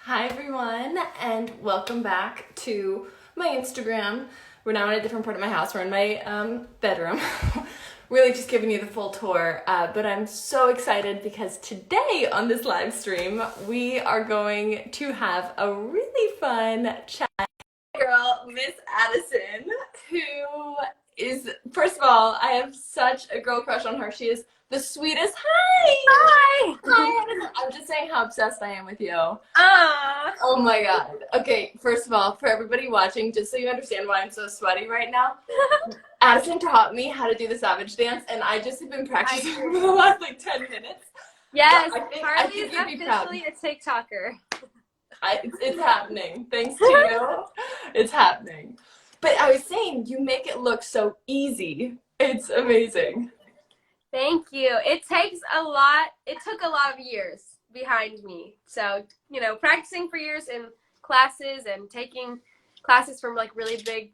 Hi everyone, and welcome back to my Instagram. We're now in a different part of my house. We're in my bedroom. Really just giving you the full tour, but I'm so excited because today on this live stream, we are going to have a really fun chat. Girl, Miss Addison, who is, first of all, I have such a girl crush on her. She is the sweetest. Hi! Hi! Hi, Addison. I'm just saying how obsessed I am with you. Ah. Oh my god. Okay, first of all, for everybody watching, just so you understand why I'm so sweaty right now, Addison taught me how to do the savage dance, and I just have been practicing for the last like 10 minutes. Yes, I Karlie think is you'd be proud. officially a TikToker. It's happening. Thanks to you. It's happening. But I was saying, you make it look so easy. It's amazing. Thank you. It took a lot of years behind me. So, practicing for years in classes and taking classes from like really big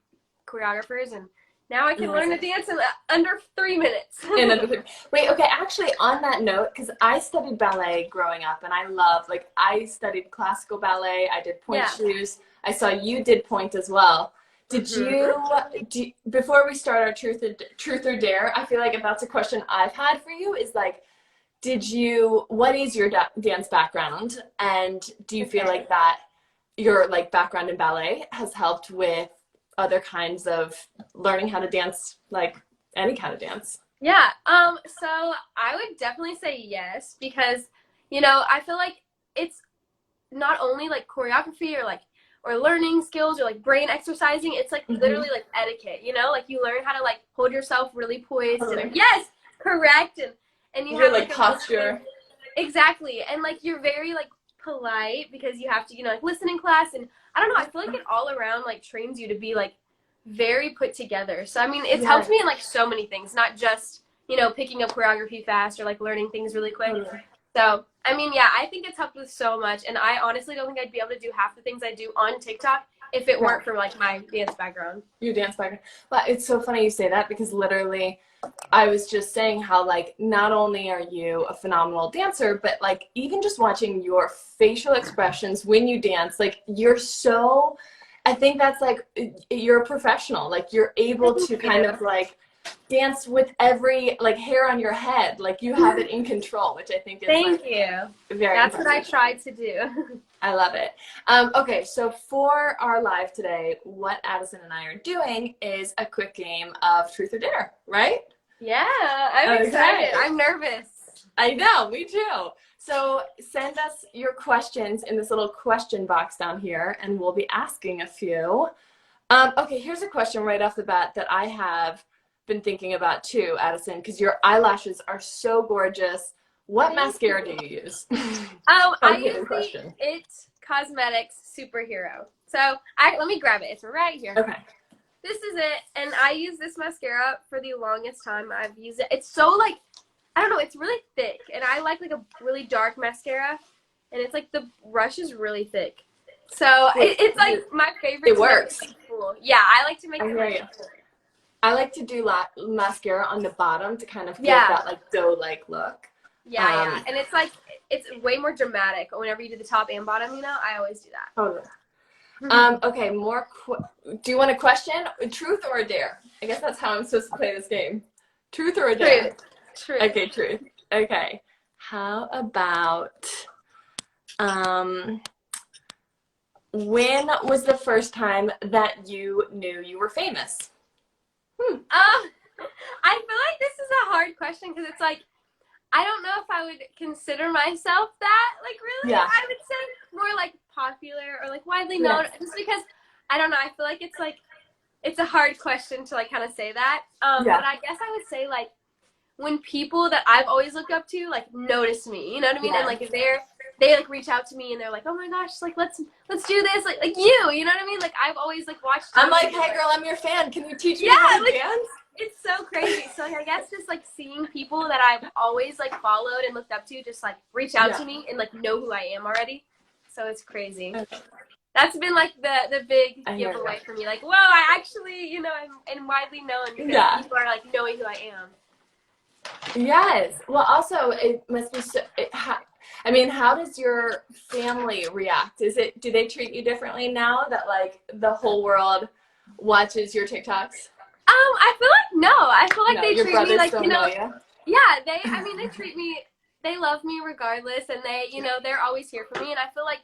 choreographers, and now I can learn to dance in under 3 minutes. Wait, okay, actually on that note, because I studied ballet growing up and I studied classical ballet, I did point shoes, I saw you did point as well. Did you, before we start our truth or dare, I feel like if that's a question I've had for you is like, what is your dance background? And do you feel like that your like background in ballet has helped with other kinds of learning how to dance, like any kind of dance? Yeah, so I would definitely say yes, because, I feel like it's not only like choreography or learning skills or like brain exercising, it's like literally like etiquette, like you learn how to like hold yourself really poised and yes, correct, and you You're have like posture. Exactly, and like you're very like polite because you have to, like listen in class, and I don't know, I feel like it all around like trains you to be like very put together. So I mean, it's helped me in like so many things, not just, picking up choreography fast or like learning things really quick. So, I mean, yeah, I think it's helped with so much, and I honestly don't think I'd be able to do half the things I do on TikTok if it weren't for like my dance background. Your dance background. Well, it's so funny you say that because literally I was just saying how like not only are you a phenomenal dancer, but like even just watching your facial expressions when you dance, like I think that's like you're a professional. Like you're able to kind of like dance with every like hair on your head, like you have it in control, which I think is Thank you. Very That's impressive. what I tried to do. I love it. Okay, so for our live today, what Addison and I are doing is a quick game of truth or dare, right? Yeah, I'm excited. I'm nervous. I know, me too. So send us your questions in this little question box down here, and we'll be asking a few. Okay, here's a question right off the bat that I have been thinking about too, Addison, because your eyelashes are so gorgeous. What mascara do you use? I use the It Cosmetics Superhero. So let me grab it. It's right here. Okay. This is it, and I use this mascara for the longest time. I've used it. It's so like, I don't know, it's really thick, and I like a really dark mascara, and it's like the brush is really thick. So it's like my favorite. It works. Cool. Yeah, I like to make it really cool. I like to do mascara on the bottom to kind of give that like doe-like look. Yeah, and it's like, it's way more dramatic whenever you do the top and bottom, I always do that. Totally. Okay, do you want a question? Truth or a dare? I guess that's how I'm supposed to play this game. Truth or a dare? Truth. Okay, truth. Okay. How about, when was the first time that you knew you were famous? I feel like this is a hard question because it's like, I don't know if I would consider myself that, like, really. Yeah. I would say more like popular or like widely known, just because, I don't know, I feel like it's a hard question to like kind of say that. But I guess I would say like when people that I've always looked up to like notice me, you know what I mean? And like if they like reach out to me and they're like, oh my gosh, like let's do this, like you know what I mean? Like I've always like watched. I'm like, hey girl, I'm your fan. Can you teach me how to dance? It's so crazy. So like, I guess just like seeing people that I've always like followed and looked up to just like reach out to me and like know who I am already. So it's crazy. Okay. That's been like the big giveaway for me. Like, whoa, I actually, I'm widely known because people are like knowing who I am. Yes. Well, also it must be so. I mean, how does your family react? Do they treat you differently now that like the whole world watches your TikToks? I feel like no. I feel like No, they your treat me brothers like, don't you know know, you. yeah, I mean, they treat me, they love me regardless, and they, you know, they're always here for me, and I feel like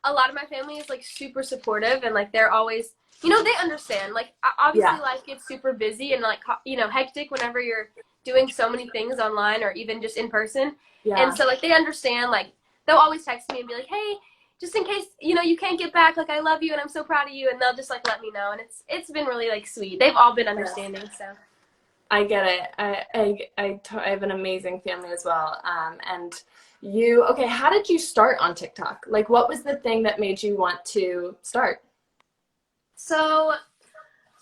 a lot of my family is, like, super supportive, and, like, they're always, you know, they understand, like, obviously life gets super busy and, like, you know, hectic whenever you're doing so many things online or even just in person, and so, like, they understand, like, they'll always text me and be like, hey, just in case, you know, you can't get back, like, I love you and I'm so proud of you, and they'll just, like, let me know, and it's been really, like, sweet. They've all been understanding, so. I get it. I have an amazing family as well. And you, okay, how did you start on TikTok? Like, what was the thing that made you want to start? So,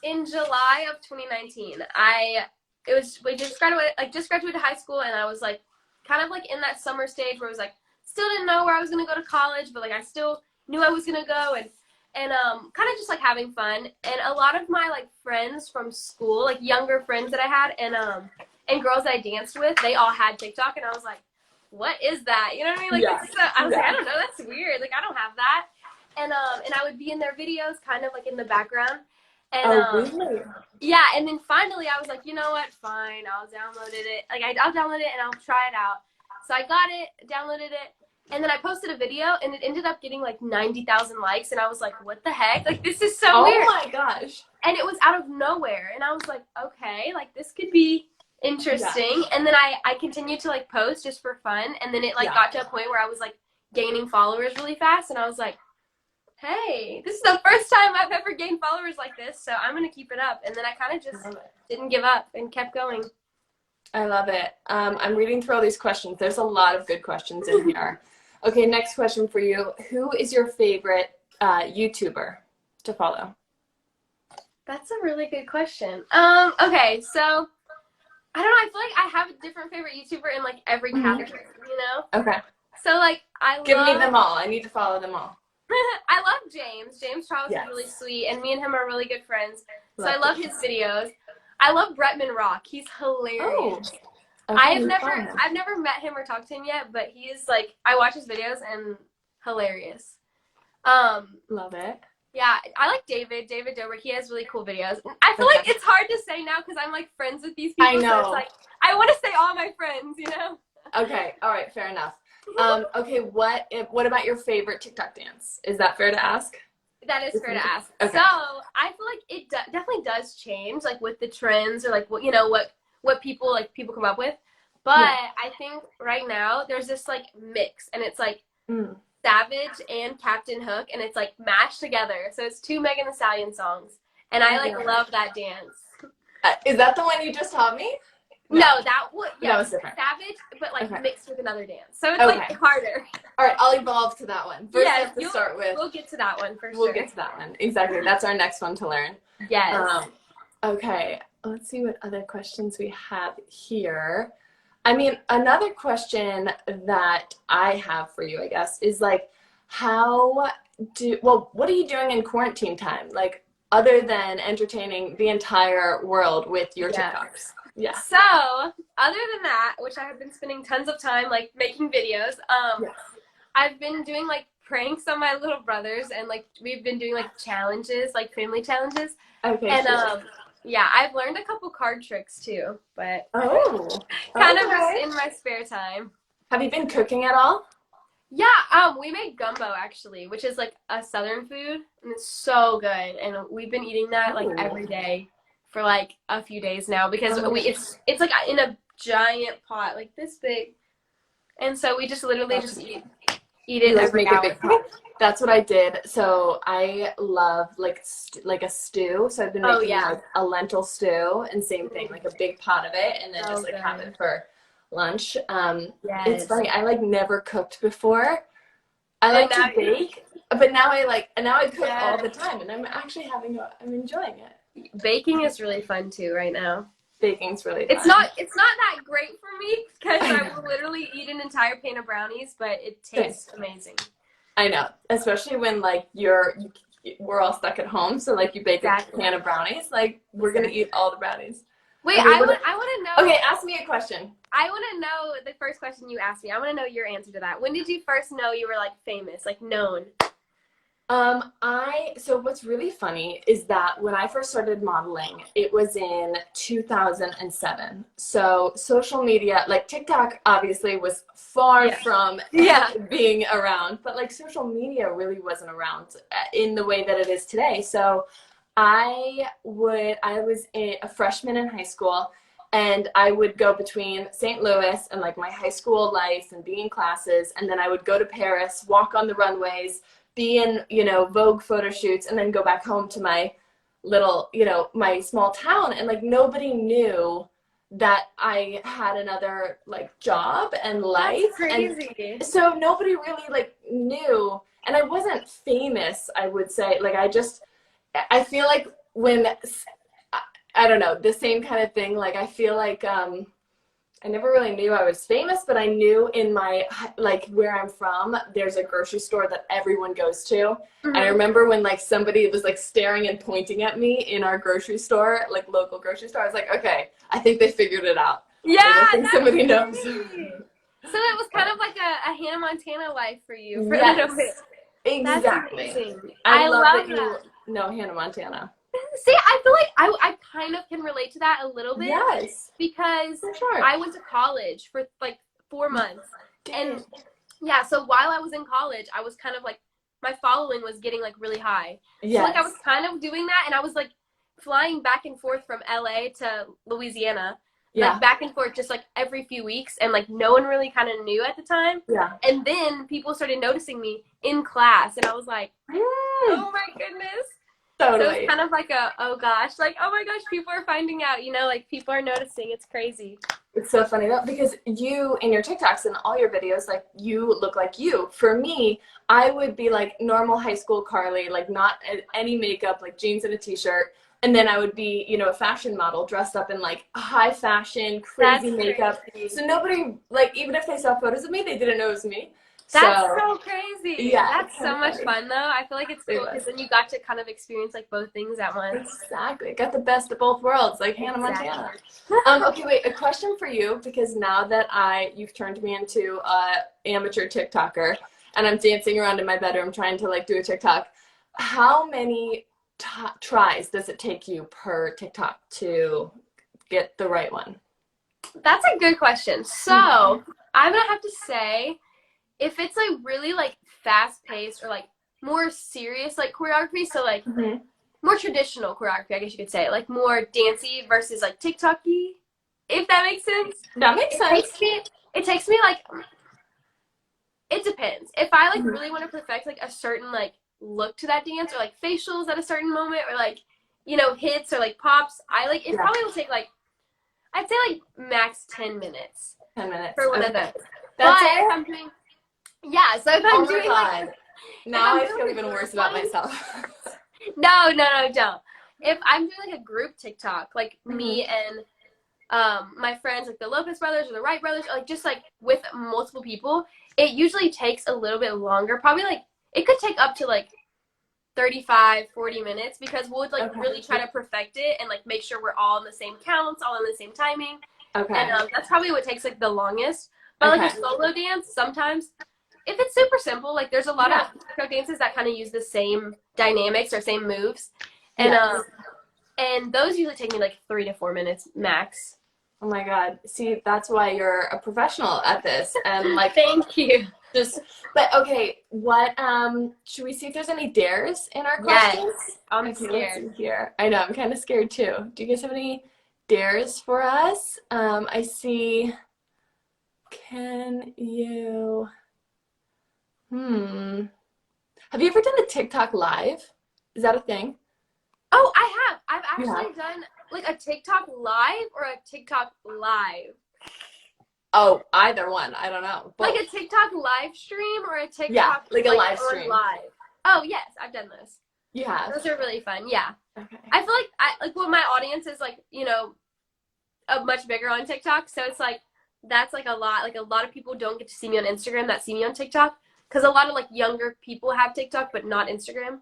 in July of 2019, we just graduated high school, and I was like, kind of like in that summer stage where I was like, still didn't know where I was gonna go to college, but like I still knew I was gonna go, and kind of just like having fun. And a lot of my like friends from school, like younger friends that I had, and girls that I danced with, they all had TikTok, and I was like, what is that? You know what I mean? Like, I was like, I don't know, that's weird. Like, I don't have that. And I would be in their videos, kind of like in the background. And Really? yeah, and then finally I was like, you know what? Fine, I'll download it. Like, I'll download it and I'll try it out. So I got it, downloaded it, and then I posted a video, and it ended up getting like 90,000 likes, and I was like, what the heck? Like, this is so weird. Oh my gosh. And it was out of nowhere, and I was like, okay, like this could be interesting. Yeah. And then I continued to like post just for fun, and then it like got to a point where I was like gaining followers really fast, and I was like, hey, this is the first time I've ever gained followers like this, so I'm gonna keep it up. And then I kind of just didn't give up and kept going. I love it. I'm reading through all these questions. There's a lot of good questions in here. Okay, next question for you. Who is your favorite YouTuber to follow? That's a really good question. Okay, so I don't know. I feel like I have a different favorite YouTuber in like every category, you know? Okay. So like Give me them all. I need to follow them all. I love James. James Charles is really sweet, and me and him are really good friends. So I love his videos. I love Bretman Rock. He's hilarious. Oh, okay, I've never met him or talked to him yet, but he is like, I watch his videos and hilarious. Love it. Yeah, I like David Dobrik. He has really cool videos. I feel like it's hard to say now because I'm like friends with these people. I know. So it's like, I want to say all my friends, you know? Okay, all right, fair enough. Okay, what about your favorite TikTok dance? Is that fair to ask? That is fair to ask. Okay. So I feel like it definitely does change, like with the trends or like what, you know, what people come up with. But I think right now there's this like mix, and it's like Savage and Captain Hook, and it's like mashed together. So it's two Megan Thee Stallion songs, and I like love that dance. Is that the one you just taught me? No, that was different. Savage, but like mixed with another dance. So it's like harder. All right, I'll evolve to that one. First, I have to start with. We'll get to that one for sure. We'll get to that one. Exactly. That's our next one to learn. Yes. Okay. Let's see what other questions we have here. I mean, another question that I have for you, I guess, is like, what are you doing in quarantine time? Like, other than entertaining the entire world with your TikToks? Yeah. So, other than that, which I have been spending tons of time, like, making videos, I've been doing, like, pranks on my little brothers, and, like, we've been doing, like, challenges, like, family challenges. Okay. And, yeah, I've learned a couple card tricks, too, but kind of just in my spare time. Have you been cooking at all? Yeah, we made gumbo, actually, which is, like, a southern food, and it's so good, and we've been eating that, like, every day for like a few days now, because it's like in a giant pot like this big, and so we just literally just eat it every hour. A big pot. That's what I did. So I love like a stew, so I've been making like a lentil stew, and same thing, like a big pot of it, and then just like have it for lunch. It's funny, I like never cooked before. I like to bake, but now I cook all the time, and I'm actually I'm enjoying it. Baking is really fun too right now. Baking's really fun. It's not that great for me, because I will literally eat an entire pan of brownies, but it tastes amazing. I know, especially when like we're all stuck at home, so like you bake a pan of brownies, like we're gonna eat all the brownies. Wait, Okay, I want to know. Okay, ask me a question. I want to know the first question you asked me. I want to know your answer to that. When did you first know you were like famous, like known? So what's really funny is that when I first started modeling, it was in 2007. So social media, like TikTok obviously was far from being around, but like social media really wasn't around in the way that it is today. So I was a freshman in high school, and I would go between St. Louis and like my high school life and being in classes, and then I would go to Paris, walk on the runways, be in, Vogue photo shoots, and then go back home to my little, my small town. And like nobody knew that I had another like job and life. That's crazy. And so nobody really like knew. And I wasn't famous, I would say. Like I feel like when, I don't know, the same kind of thing. Like I feel like I never really knew I was famous, but I knew in my, like where I'm from, there's a grocery store that everyone goes to. Mm-hmm. And I remember when like somebody was like staring and pointing at me in our grocery store, like local grocery store. I was like, okay, I think they figured it out. Yeah, like, I think somebody knows. So it was kind of like a Hannah Montana life for you for a little bit. Exactly. I love that you know Hannah Montana. See, I feel like I kind of can relate to that a little bit. Yes. Because I went to college for like 4 months. Damn. And yeah, so while I was in college, I was kind of like, my following was getting like really high. Yes. So like I was kind of doing that, and I was like flying back and forth from LA to Louisiana. Yeah. Like back and forth just like every few weeks, and like no one really kind of knew at the time. Yeah. And then people started noticing me in class, and I was like, oh my goodness. Totally. So it's kind of like oh gosh, like, oh my gosh, people are finding out, like people are noticing. It's crazy. It's so funny though, because you, in your TikToks and all your videos, like you look like you. For me, I would be like normal high school Karlie, like not any makeup, like jeans and a t-shirt. And then I would be, a fashion model dressed up in like high fashion, crazy makeup. So nobody, like, even if they saw photos of me, they didn't know it was me. That's so crazy. Yeah, that's so much fun though. I feel like it's cool because then you got to kind of experience like both things at once. Exactly. Got the best of both worlds, like Hannah Montana. Okay, wait, a question for you, because now that you've turned me into a amateur TikToker and I'm dancing around in my bedroom trying to like do a TikTok, how many tries does it take you per TikTok to get the right one? That's a good question. So I'm gonna have to say, if it's like really like fast paced or like more serious like choreography, so like more traditional choreography, I guess you could say, like more dancey versus like TikTok-y, if that makes sense. That makes sense. It takes me like, it depends. If I like really want to perfect like a certain like look to that dance, or like facials at a certain moment, or like hits or like pops, it probably will take like, I'd say like max 10 minutes. 10 minutes for one of those. That's but it? if I'm doing, so if I'm doing like, now I feel even worse about myself. No, don't. If I'm doing like a group TikTok, like me and my friends, like the Lopez brothers or the Wright brothers, or like just like with multiple people, it usually takes a little bit longer. Probably like, it could take up to like 35, 40 minutes, because we'll like really try to perfect it and like make sure we're all in the same counts, all in the same timing. Okay. And that's probably what takes like the longest. But like a solo dance, sometimes, if it's super simple, like there's a lot of TikTok dances that kind of use the same dynamics or same moves. And and those usually take me like 3 to 4 minutes max. Oh my God. See, that's why you're a professional at this. And like, thank you. But okay, what should we see if there's any dares in our questions? Yes. I'm scared. Here. I know, I'm kind of scared too. Do you guys have any dares for us? I see. Can you have you ever done a TikTok live? Is that a thing? Oh, I have. I've actually done like a TikTok live or a TikTok live. Oh, either one. I don't know. Both. Like a TikTok live stream or a TikTok like a live stream. Live. Oh yes, I've done those. Yeah. Those are really fun. Yeah. Okay. I feel like well, my audience is like, a much bigger on TikTok, so it's like that's like a lot. Like a lot of people don't get to see me on Instagram that see me on TikTok, because a lot of like younger people have TikTok but not Instagram.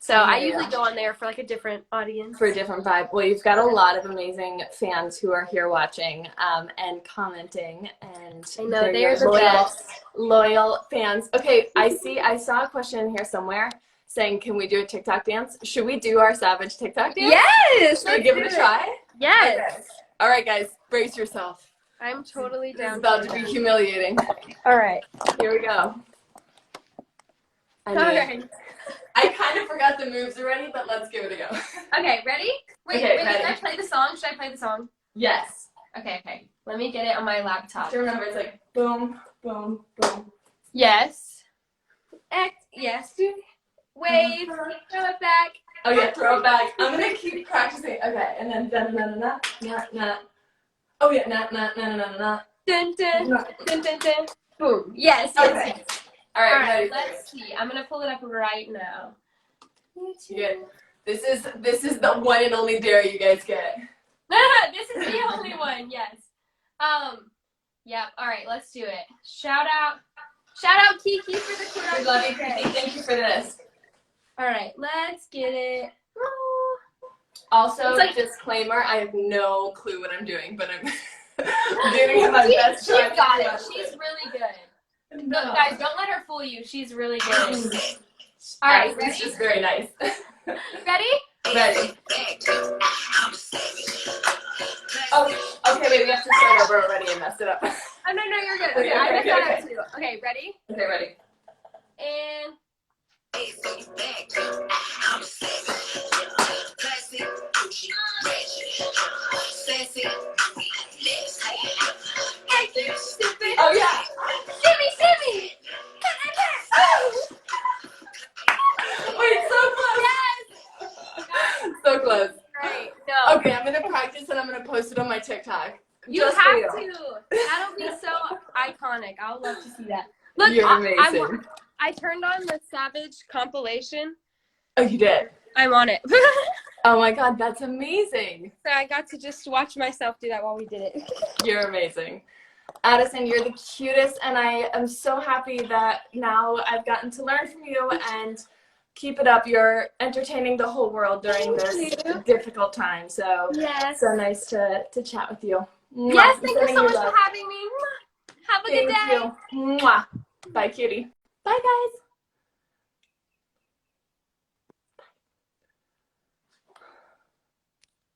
So I usually go on there for like a different audience. For a different vibe. Well, you've got a lot of amazing fans who are here watching and commenting, and I know they're the best. Loyal fans. Okay, I saw a question in here somewhere saying, can we do a TikTok dance? Should we do our savage TikTok dance? Yes! Should we give it a try? Yes. Okay. All right, guys, brace yourself. I'm totally down. This is about to be humiliating. All right. Here we go. All right. I kind of forgot the moves already, but let's give it a go. Okay, ready? Wait, ready. Should I play the song? Should I play the song? Yes. Okay. Let me get it on my laptop. To remember, it's like boom, boom, boom. Yes. Yes. Wave. Throw it back. Oh yeah, throw it back. I'm gonna keep practicing. Okay, and then na. Oh yeah, na. Dun dun dun dun dun. Boom. Yes. Okay. All right. Let's see. I'm gonna pull it up right now. Good. This is the one and only dare you guys get. This is the only one. Yes. Yeah. All right. Let's do it. Shout out Kiki for the cute. We love you, Kiki. Thank you for this. All right. Let's get it. Also, disclaimer: I have no clue what I'm doing, but I'm doing my best. She's got it. She's really good. No, guys, don't let her fool you. She's really good. All right, ready? It's just very nice. Ready? Ready. Oh, okay, wait, we have to start over already and messed it up. Oh, no, you're good. Okay, I messed that up too. Okay, ready? Okay, ready. And... Oh, yeah. Shimmy! Wait, so close. Yes! So close. Right. No. Okay, I'm gonna practice and I'm gonna post it on my TikTok. You have to. That'll be so iconic. I would love to see that. Look, you're amazing. I turned on the Savage compilation. Oh, you did? I'm on it. Oh my God, that's amazing. So I got to just watch myself do that while we did it. You're amazing. Addison, you're the cutest, and I am so happy that now I've gotten to learn from you, and keep it up. You're entertaining the whole world during this difficult time. So yes. So nice to chat with you. Yes, thank you so much for having me. Have a good day. Thank you. Bye, cutie. Bye, guys.